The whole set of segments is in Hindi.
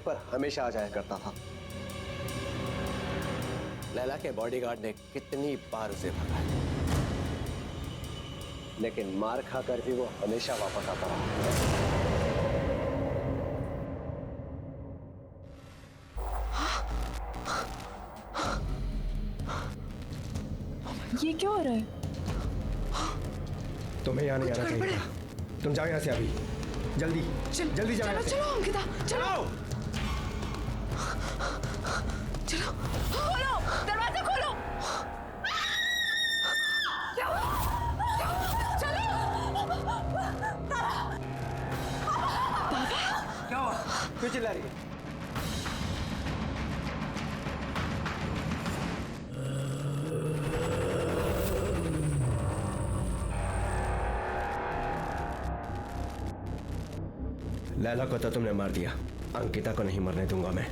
पर हमेशा आ जाया करता था। लैला के बॉडीगार्ड ने कितनी बार उसे भगाया, लेकिन मार खाकर भी वो हमेशा वापस आता रहा। ये क्या हो रहा है? तुम्हें यहाँ नहीं आना चाहिए था। तुम जाओ यहाँ से अभी, जल्दी जल्दी जाओ। चलो चलो अंकिता, चलो चलो, खोलो दरवाजा, खोलो। चलो क्या हुआ? क्यों चिल्ला रही है? लैला को तो तुमने मार दिया, अंकिता को नहीं मरने दूंगा मैं।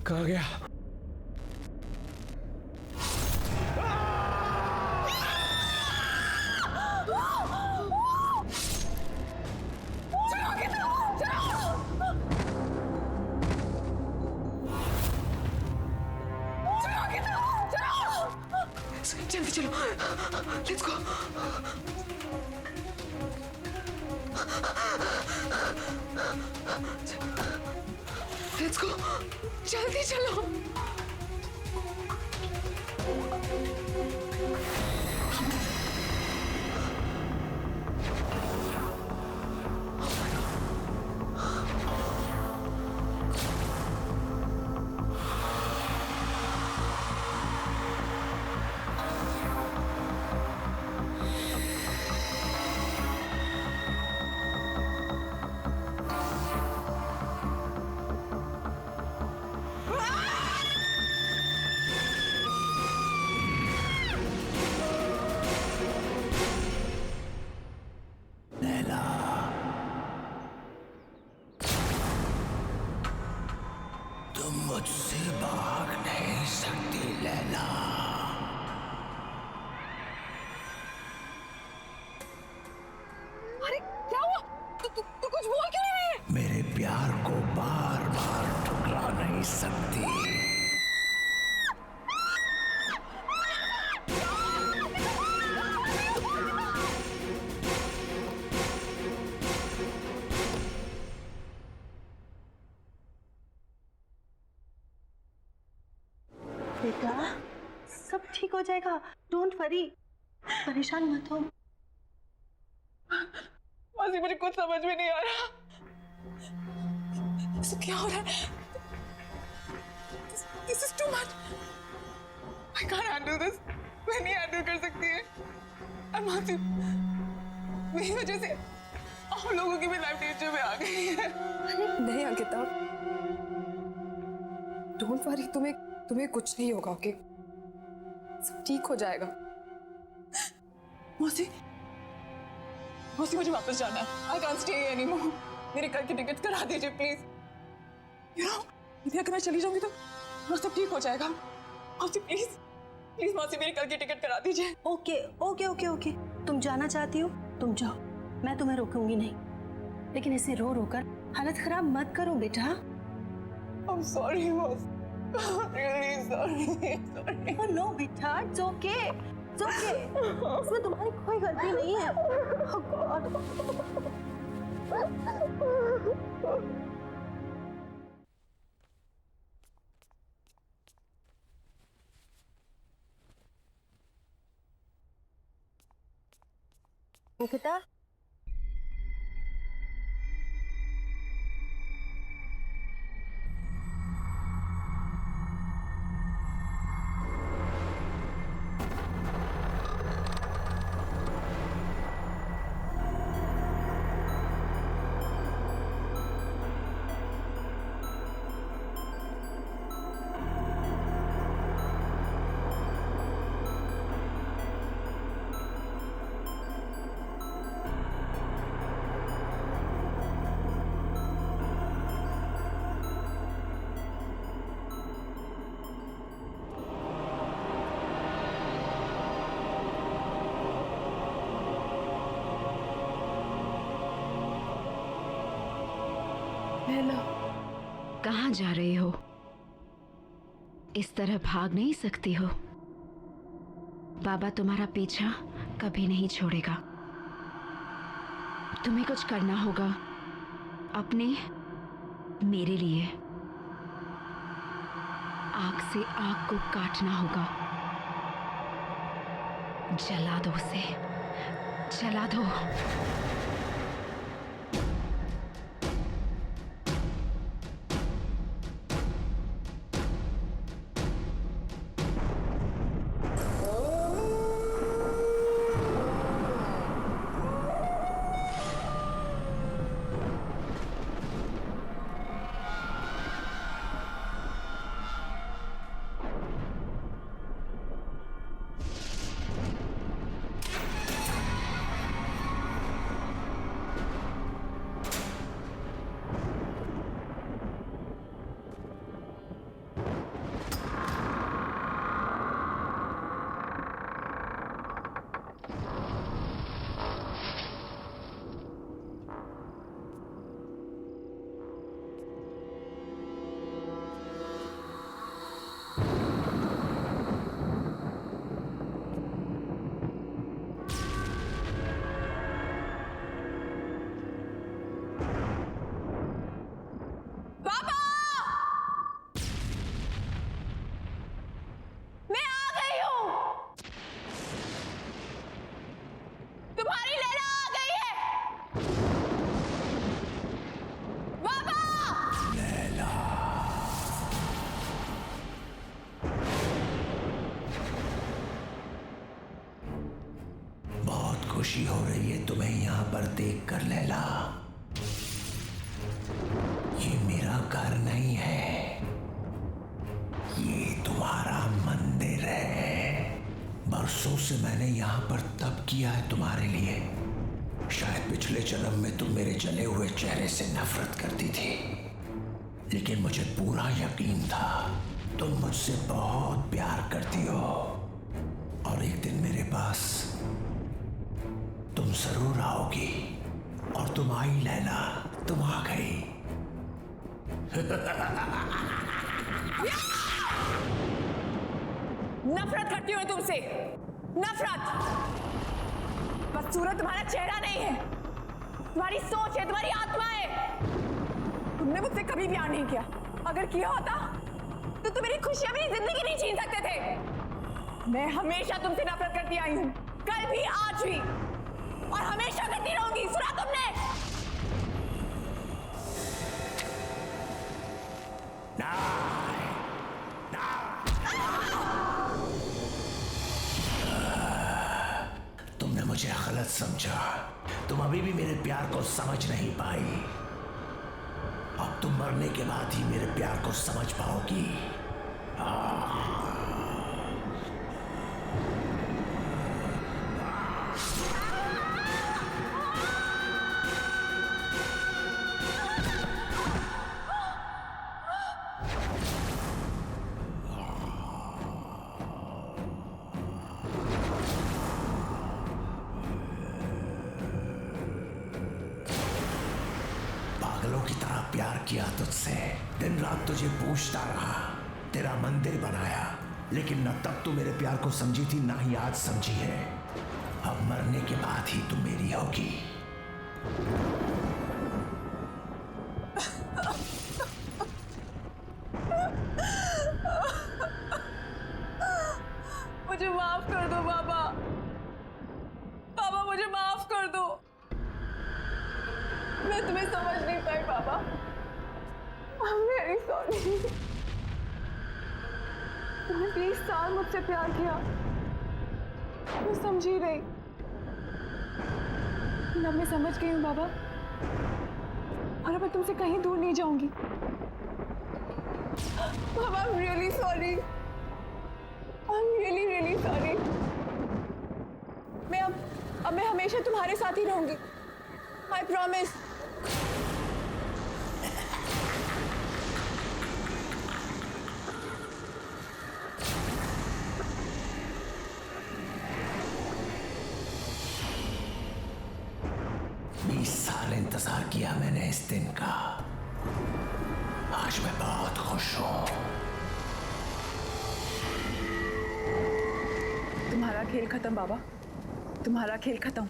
कहाँ गया? जल्दी चलो, लेट्स गो। लेट्स गो, जल्दी चलो। तुम मुझसे भाग नहीं सकती लैला। अरे क्या हुआ? तू कुछ बोल क्यों नहीं रही है? मेरे प्यार को बार बार ठुकरा नहीं सकती। बेटा सब ठीक हो जाएगा, डोंट वरी, परेशान मत हो। मासी मुझे कुछ समझ में नहीं आ रहा। सब क्या हो रहा है? This is too much. I can't handle this. मैं नहीं हैंडल कर सकती है। और मासी मेरी वजह से आप लोगों की भी लाइफ डेंजर में आ गई है। नहीं अंकिता, डोंट वरी, तुम्हें कुछ नहीं होगा, ओके? सब ठीक हो जाएगा। मौसी मौसी मुझे वापस जाना है। I can't stay here anymore. मेरे कल की टिकट करा दीजिए प्लीज। यू नो, अगर मैं चली जाऊंगी तो सब ठीक हो जाएगा। मौसी प्लीज प्लीज मौसी मेरी कल की टिकट करा दीजिए। ओके ओके ओके ओके, तुम जाना चाहती हो तुम जाओ, मैं तुम्हें रोकूंगी नहीं, लेकिन इसे रो रो कर हालत खराब मत करो बेटा। I'm sorry मौसी, really sorry। Oh no बेटा, it's okay, it's okay, इसमें तुम्हारी कोई गलती नहीं है। Oh God। अंकिता, लैला। कहाँ जा रही हो? इस तरह भाग नहीं सकती हो। बाबा तुम्हारा पीछा कभी नहीं छोड़ेगा। तुम्हें कुछ करना होगा अपने, मेरे लिए। आग से आग को काटना होगा। जला दो उसे, जला दो। खुशी हो रही है तुम्हें यहां पर देखकर लैला। ये मेरा घर नहीं है, ये तुम्हारा मंदिर है। बरसों से मैंने यहां पर तप किया है तुम्हारे लिए। शायद पिछले जन्म में तुम मेरे जले हुए चेहरे से नफरत करती थी, लेकिन मुझे पूरा यकीन था तुम मुझसे बहुत प्यार करती हो और एक दिन मेरे पास तुम जरूर आओगी। और तुम आई लैला, तुम आ गई। नफरत करती हूँ तुमसे, नफरत। बदसूरत तुम्हारा चेहरा नहीं है, तुम्हारी सोच है, तुम्हारी आत्मा है। तुमने मुझसे कभी प्यार नहीं किया। अगर किया होता तो तुम मेरी खुशियां, मेरी जिंदगी नहीं छीन सकते थे। मैं हमेशा तुमसे नफरत करती आई हूं, कल भी, आज भी, और हमेशा करती रहूंगी। सुना तुमने? तुमने मुझे गलत समझा। तुम अभी भी मेरे प्यार को समझ नहीं पाई। अब तुम मरने के बाद ही मेरे प्यार को समझ पाओगी। पागलों की तरह प्यार किया तुझसे, दिन रात तुझे पूछता रहा, तेरा मंदिर बनाया, लेकिन न तब तू मेरे प्यार को समझी थी, ना ही आज समझी है। अब मरने के बाद ही तू मेरी होगी। मुझे माफ कर दो बाबा। बाबा मुझे माफ कर दो। मैं तुम्हें समझ नहीं पाई बाबा। I'm very sorry। तुमने 20 साल मुझसे प्यार किया, मैं समझी नहीं। अब मैं समझ गई हूँ बाबा, और अब मैं तुमसे कहीं दूर नहीं जाऊंगी। बाबा I'm really sorry। I'm really really sorry। अब मैं हमेशा तुम्हारे साथ ही रहूंगी। I promise। साल इंतजार किया मैंने इस दिन का। आज मैं बहुत खुश हूं। तुम्हारा खेल खत्म बाबा, तुम्हारा खेल खत्म।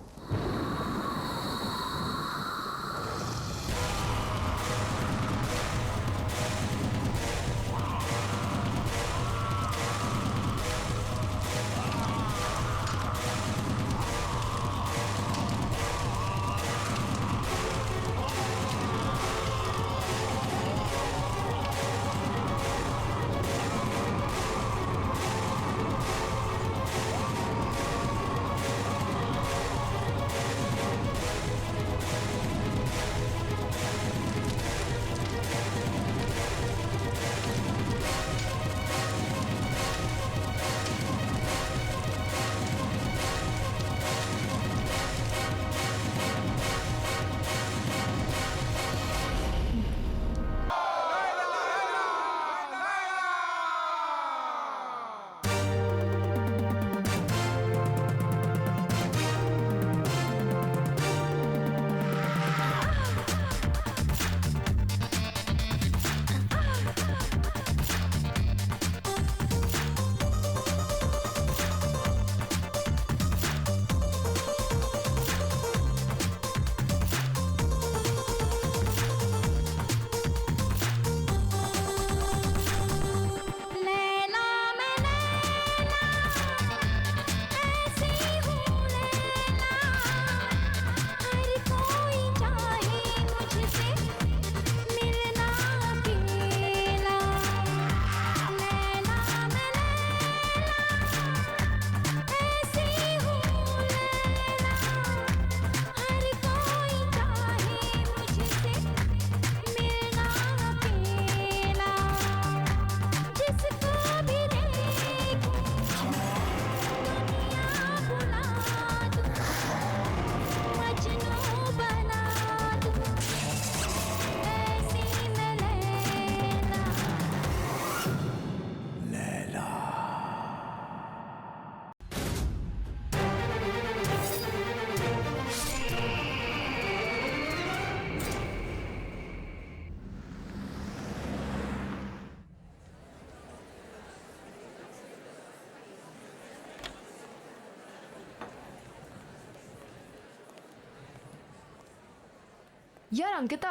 यार अंकिता,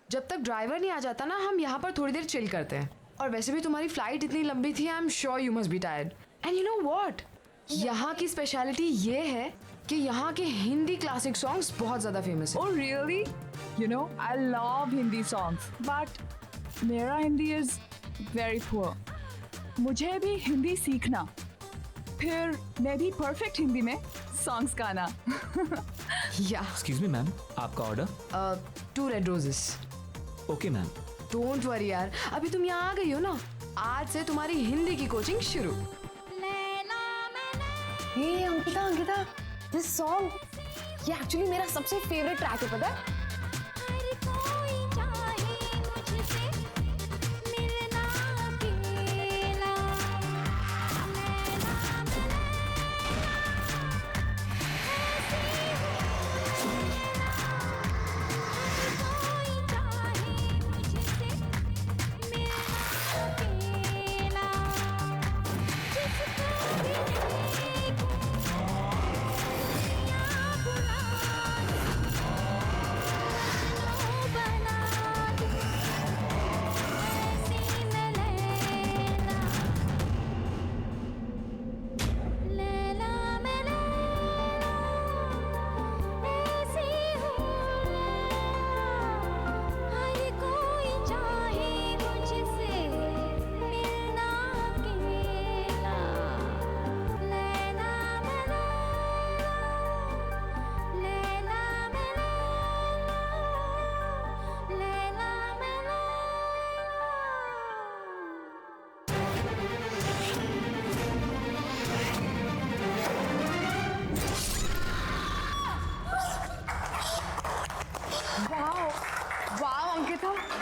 जब तक ड्राइवर नहीं आ जाता ना, हम यहाँ पर थोड़ी देर चिल करते हैं। और वैसे भी तुम्हारी फ्लाइट इतनी लंबी थी, I am sure you must be tired. And you know what, यहाँ की स्पेशलिटी ये है कि यहाँ के हिंदी क्लासिक सॉन्ग्स बहुत ज़्यादा फेमस है। Oh really? You know, I love Hindi songs, but मेरा हिंदी is very poor. मुझे भी हिंदी सीखना, फिर मैं भी परफेक्ट हिंदी में सॉन्ग्स गाना। या एक्सक्यूज मी मैम, आपका order? 2 red roses. Okay ma'am. Don't worry यार, अभी तुम यहाँ आ गई हो ना, आज से तुम्हारी हिंदी की कोचिंग शुरू। हे अंकिता, दिस सॉन्ग ये एक्चुअली मेरा सबसे फेवरेट ट्रैक है, पता है?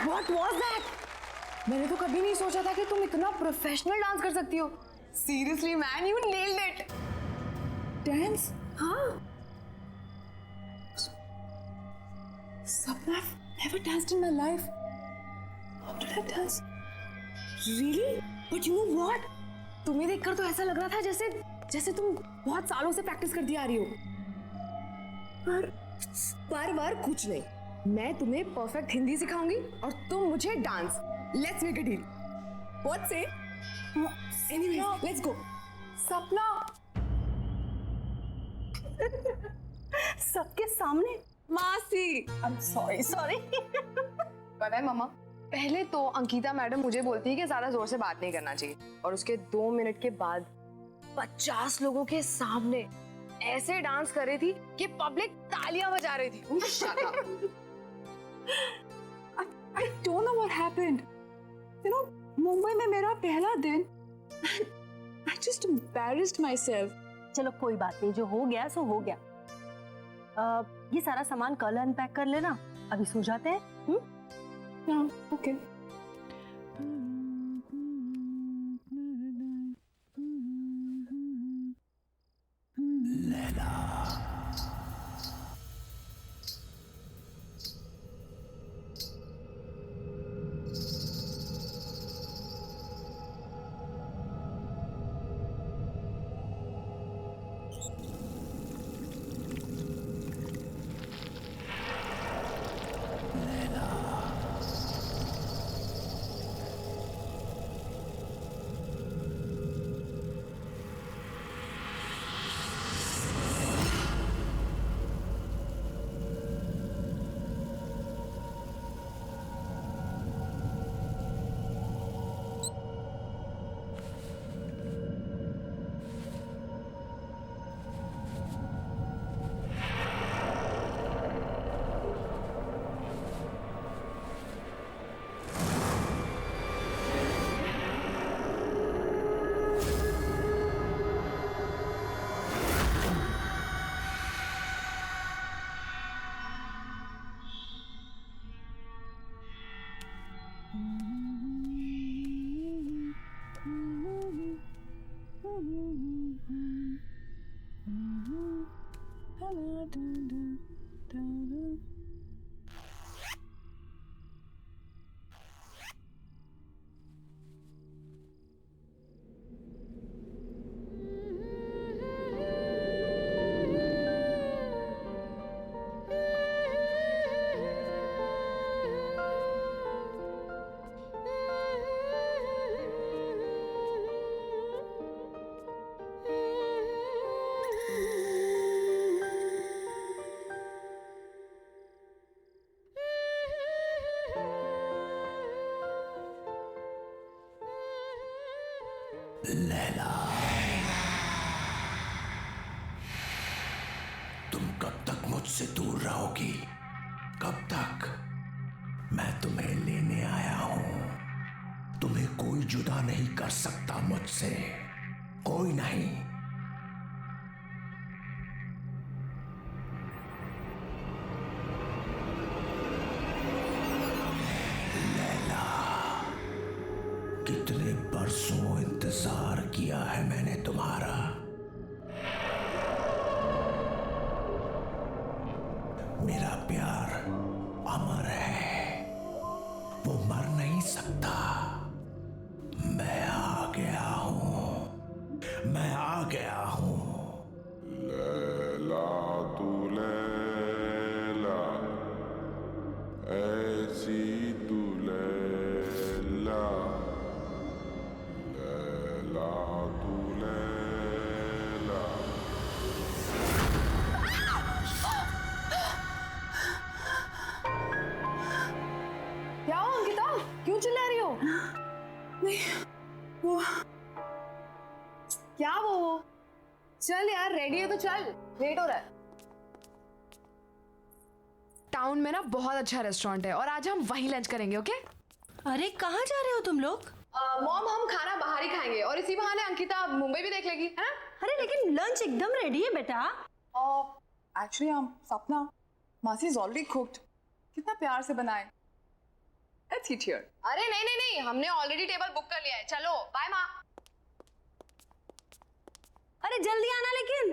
What was that? मैंने तो कभी नहीं सोचा था कि तुम इतना प्रोफेशनल डांस कर सकती हो। Seriously man, you nailed it. Dance? हाँ। Sapna, I've never danced in my life. How did that dance? Really? But you know what? तुम्हें देखकर तो ऐसा लग रहा था जैसे तुम बहुत सालों से प्रैक्टिस करती आ रही हो। पर कुछ नहीं, मैं तुम्हें परफेक्ट हिंदी सिखाऊंगी और तुम मुझे dance. Let's make a deal. What say? Anyways, let's go. Sapna, सबके सामने? मासी, आई एम सॉरी। पता है मामा, पहले तो अंकिता मैडम मुझे बोलती है कि ज्यादा जोर से बात नहीं करना चाहिए, और उसके 2 मिनट के बाद 50 लोगों के सामने ऐसे डांस कर रही थी कि पब्लिक तालियां बजा रही थी। Shut up. I don't know what happened. You know, Mumbai में मेरा पहला दिन, I just embarrassed myself. चलो कोई बात नहीं, जो हो गया सो हो गया। ये सारा सामान कल अनपैक कर लेना, अभी सो जाते हैं। Yeah, okay. लैला, तुम कब तक मुझसे दूर रहोगी? कब तक? मैं तुम्हें लेने आया हूं। तुम्हें कोई जुदा नहीं कर सकता मुझसे, कोई नहीं। कितने बरसों इंतजार किया है मैंने तुम्हारा। मेरा प्यार अमर है, वो मर नहीं सकता। मैं आ गया हूं, मैं आ गया हूं। लैला तू लैला, ऐसी तू लैला, लैला तू लैला। क्या हो अंकिता, क्यों चिल्ला रही हो? नहीं, वो क्या वो? चल यार, रेडी है तो चल, लेट हो रहा है। टाउन में ना बहुत अच्छा रेस्टोरेंट है और आज हम वहीं लंच करेंगे, ओके? अरे कहाँ जा रहे हो तुम लोग? मॉम, हम खाना बाहर ही खाएंगे और इसी बहाने अंकिता मुंबई भी देख लेगी, है ना? अरे लेकिन लंच एकदम रेडी है बेटा। एक्चुअली सपना, मासी इज ऑलरेडी कुक्ड। कितना प्यार से बनाए। Let's eat here. अरे नहीं नहीं नहीं, हमने ऑलरेडी टेबल बुक कर लिया है। चलो बाय माँ। अरे जल्दी आना लेकिन।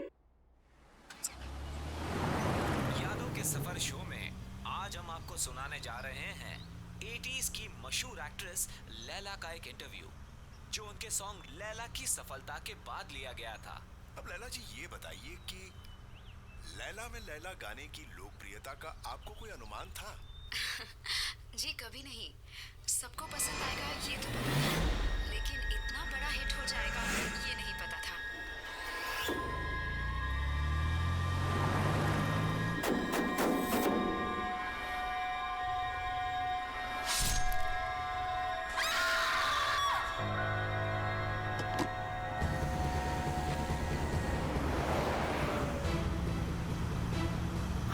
यादों के सफर शो में आज हम आपको सुनाने जा रहे हैं 80s की मशहूर एक्ट्रेस लैला का एक इंटरव्यू जो उनके सॉन्ग लैला की सफलता के बाद लिया गया था। अब लैला जी ये बताइए कि लैला में लैला गाने की लोकप्रियता का आपको कोई अनुमान था? जी कभी नहीं। सबको पसंद आएगा ये तो पता था, लेकिन इतना बड़ा हिट हो जाएगा ये नहीं पता था।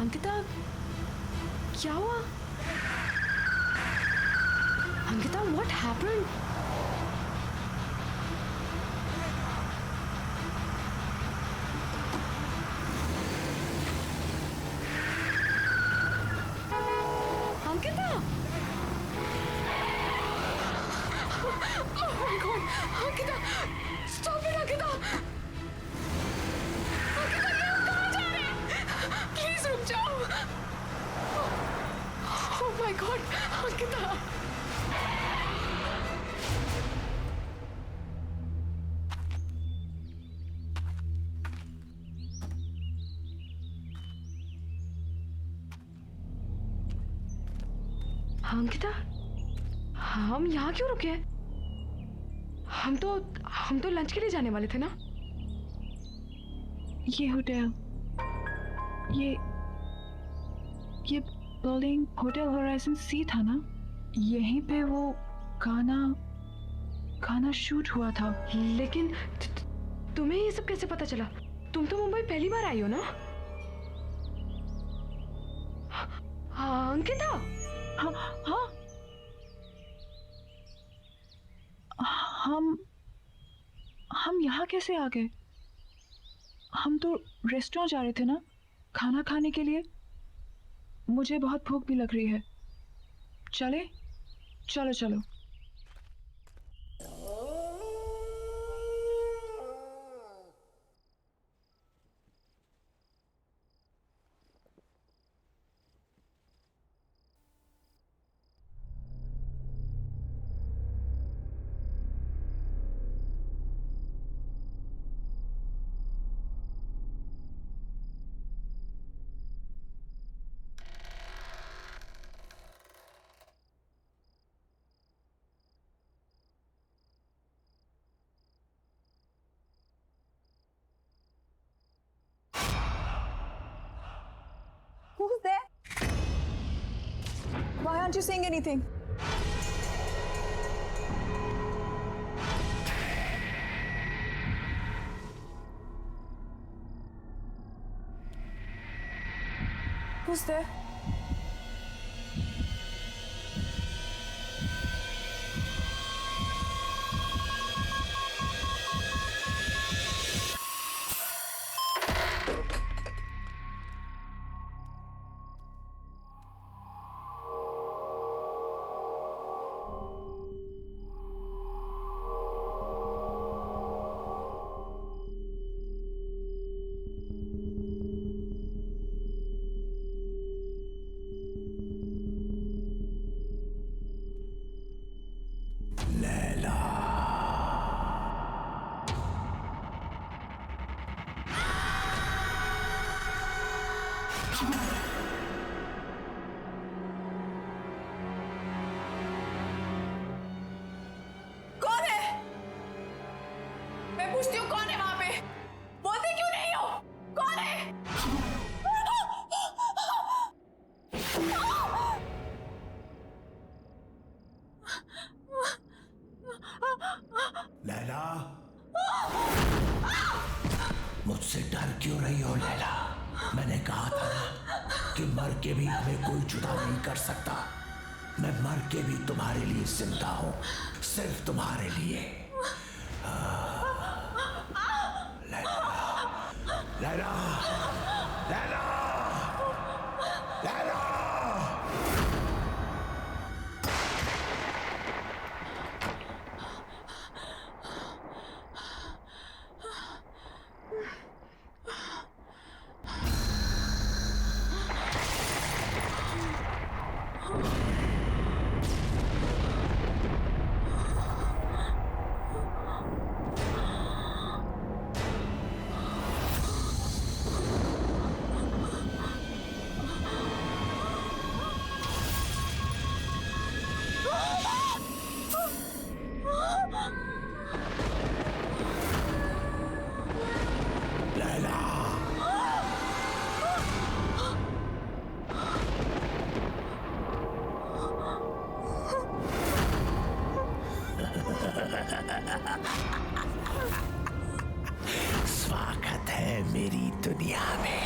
अंकिता, क्या हुआ? Ankita, what happened? Ankita! Oh my God! Ankita! Stop it, Ankita! Ankita, ये हम कहाँ जा रहे हैं? Please रुक जाओ! Oh my God! Ankita! Ankita, हम यहाँ क्यों रुके? हम तो लंच के लिए जाने वाले थे ना? ये होटल, ये बिल्डिंग होटल होराइजन सी था ना? यहीं पे वो गाना शूट हुआ था। लेकिन तुम्हें ये सब कैसे पता चला? तुम तो मुंबई पहली बार आई हो ना? हाँ, अंकिता। हाँ हाँ, हम यहाँ कैसे आ गए? हम तो रेस्टोरेंट जा रहे थे ना खाना खाने के लिए। मुझे बहुत भूख भी लग रही है। चले? चलो चलो। Who's there? Why aren't you saying anything? Who's there? कौन है? मैं पूछती हूँ कौन है वहां पे? बोलते क्यों नहीं हो? कौन है? लैला, मुझसे डर क्यों रही हो लैला? मैंने कहा था ना कि मर के भी हमें कोई जुदा नहीं कर सकता। मैं मर के भी तुम्हारे लिए जिंदा हूं, सिर्फ तुम्हारे लिए। लैला, लैला, लैला, लैला। दुनिया में।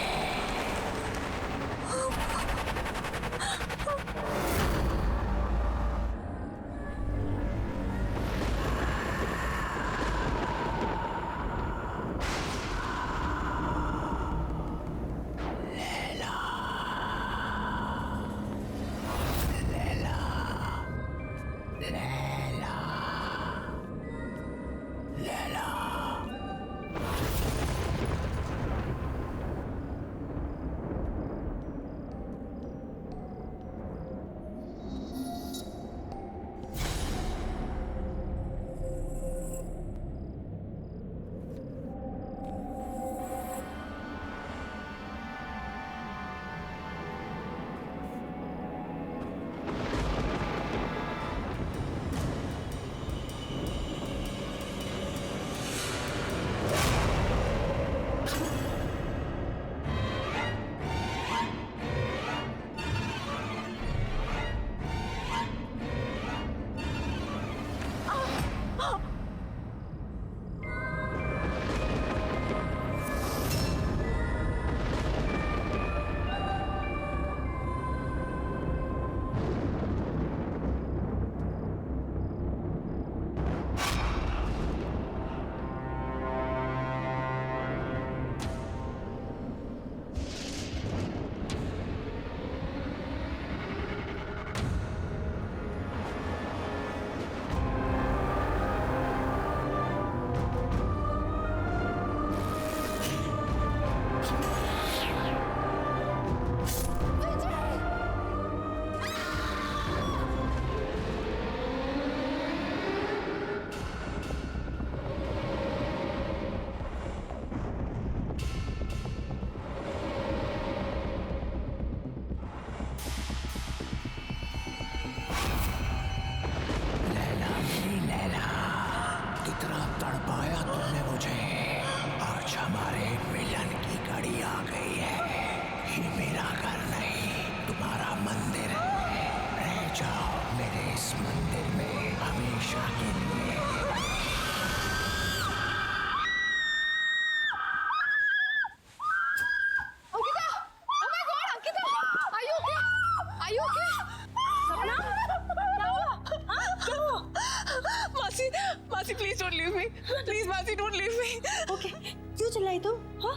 मासी please don't leave me, please मासी डोंट लीव मी। ओके, क्यों चिल्लाई तुम? हाँ?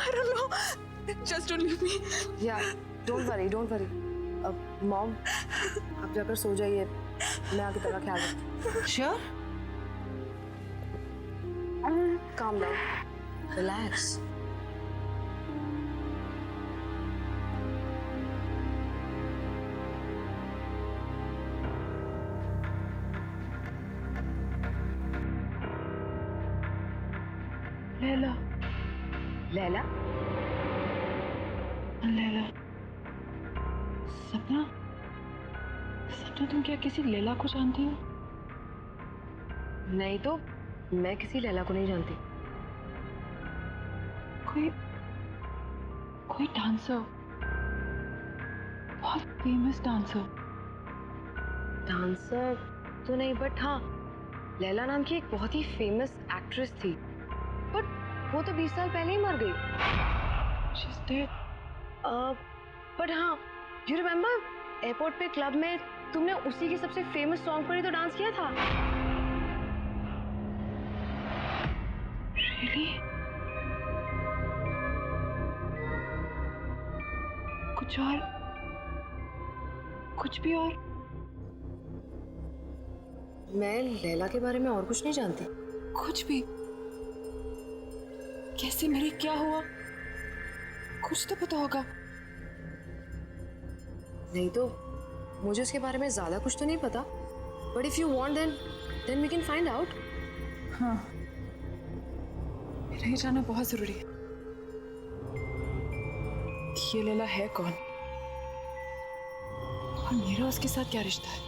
I don't know, just don't leave me. Yeah, don't worry, don't worry. अब मॉम, आप जाकर सो जाइए, मैं आगे तेरा ख्याल रखती हूँ। Sure? Calm down, relax. Laila, Laila? Laila, सपना, सपना तुम क्या किसी लैला को जानती हो? नहीं तो मैं किसी लैला को नहीं जानती। कोई डांसर, बहुत फेमस डांसर। डांसर तो नहीं, बट हाँ, लैला नाम की एक बहुत ही फेमस एक्ट्रेस थी, बट वो तो 20 साल पहले ही मर गई। She's dead. बट हाँ, यू रिमेम्बर एयरपोर्ट पे क्लब में तुमने उसी के सबसे फेमस सॉन्ग पर ही तो डांस किया था। Really? कुछ और, कुछ भी और? मैं लैला के बारे में और कुछ नहीं जानती। कुछ भी? कैसे मरी, क्या हुआ? कुछ तो पता होगा। नहीं तो मुझे उसके बारे में ज्यादा कुछ तो नहीं पता, but if you want then we can find out. हाँ, मेरा ये जानना बहुत जरूरी है कि ये लैला है कौन और मेरा उसके साथ क्या रिश्ता है।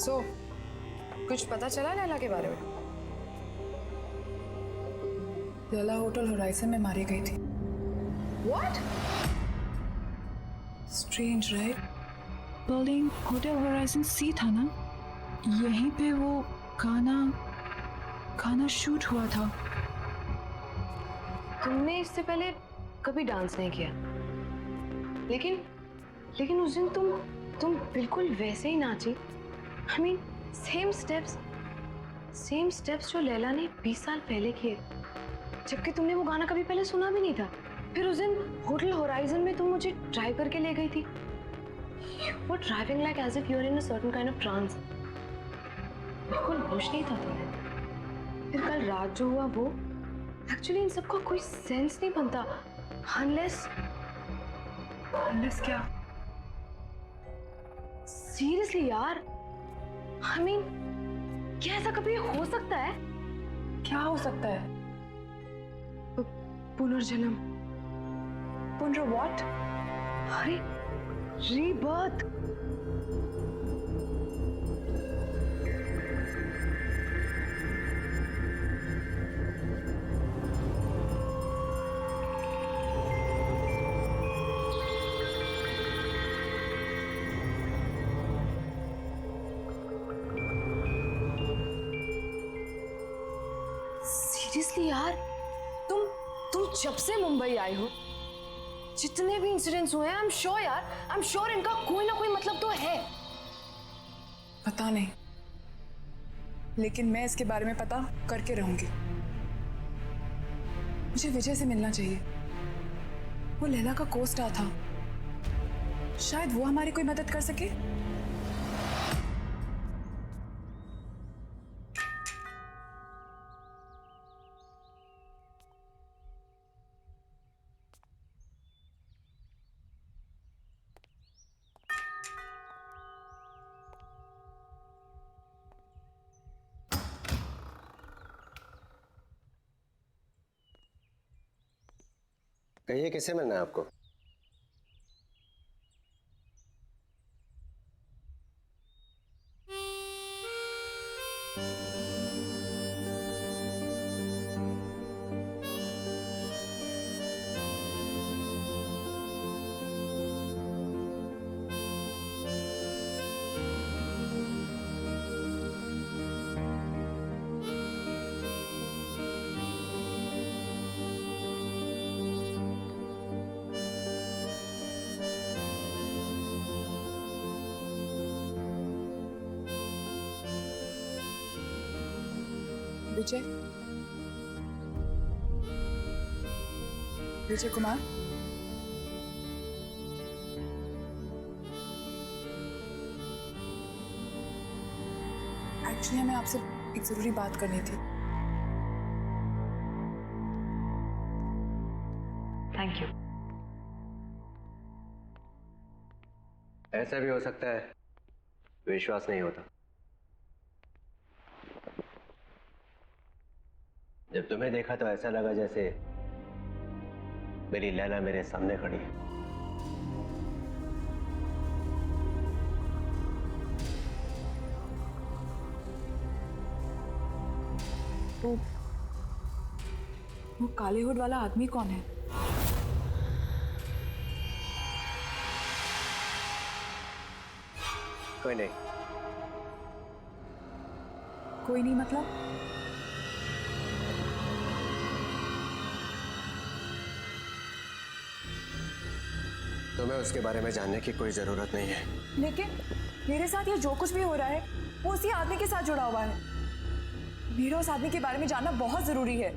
सो कुछ पता चला लैला के बारे में? लैला होटल होराइजन में मारी गई थी। What? Strange right? Building hotel Horizon सी था ना, यहीं पे वो गाना शूट हुआ था। तुमने इससे पहले कभी डांस नहीं किया, लेकिन उस दिन तुम बिल्कुल वैसे ही नाची। I mean, सेम स्टेप्स जो लैला ने 20 साल पहले किए, जबकि तुमने वो गाना कभी पहले सुना भी नहीं था। फिर उस दिन होटल होराइजन में तुम मुझे ड्राइव करके ले गई थी। You were driving like as if you were in a certain kind of trance. बिल्कुल होश नहीं था तुम्हें। फिर कल रात जो हुआ वो, एक्चुअली इन सबका कोई सेंस नहीं बनता unless क्या? सीरियसली यार, I mean, क्या ऐसा कभी हो सकता है? क्या हो सकता है? पुनर्जन्म। व्हाट? अरे रीबर्थ। सीरियसली यार, तुम जब से मुंबई आई हो, जितने भी इंसिडेंट्स हुए हैं, आई एम श्योर इनका कोई ना कोई मतलब तो है। पता नहीं, लेकिन मैं इसके बारे में पता करके रहूंगी। मुझे विजय से मिलना चाहिए। वो लैला का को-स्टार था, शायद वो हमारी कोई मदद कर सके। कहिए, किससे मिलना है आपको? विजय कुमार, एक्चुअली हमें आपसे एक जरूरी बात करनी थी। Thank you. ऐसा भी हो सकता है विश्वास नहीं होता। जब तुम्हें देखा तो ऐसा लगा जैसे मेरी लैला मेरे सामने खड़ी है। वो काले हुड वाला आदमी कौन है? कोई नहीं। कोई नहीं मतलब? तुम्हें उसके बारे में जानने की कोई जरूरत नहीं है। लेकिन मेरे साथ ये जो कुछ भी हो रहा है वो उसी आदमी के साथ जुड़ा हुआ है। मेरा उस आदमी के बारे में जानना बहुत जरूरी है।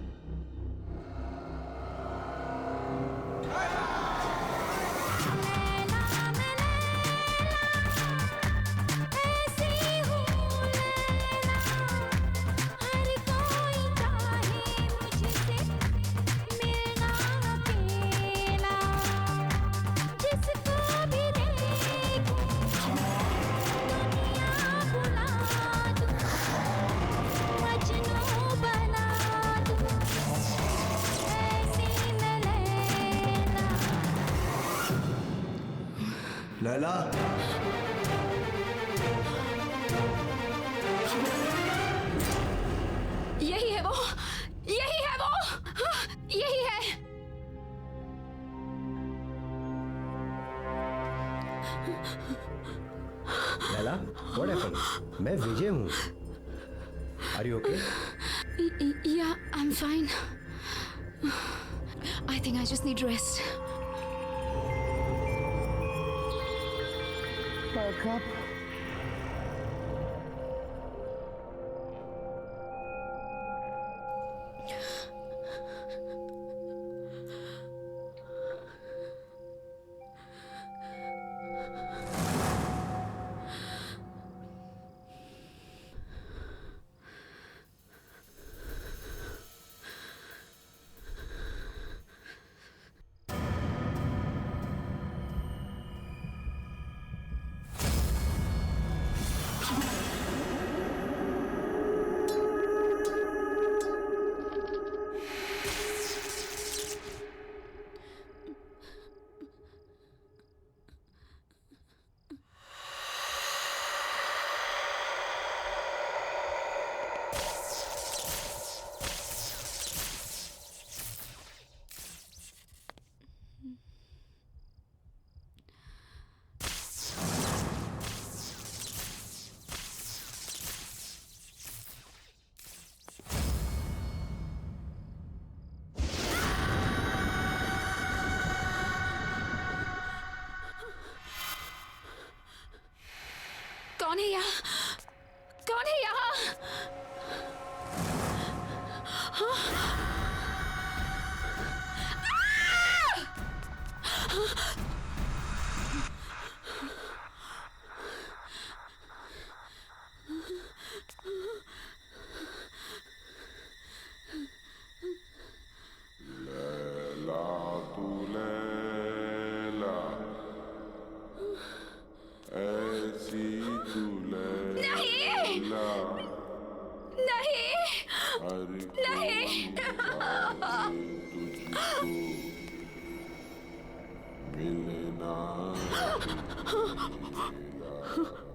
लैला यही है। Laila, what happened? मैं विजय हूँ। Are you okay? Yeah, I'm fine. I think I just need rest. Wake up. कौन है यहाँ? कौन है यहाँ? लैला तू लैला, ऐसी तू लैला, नहीं, हर नहीं। तुझको मिलना मिलेगा।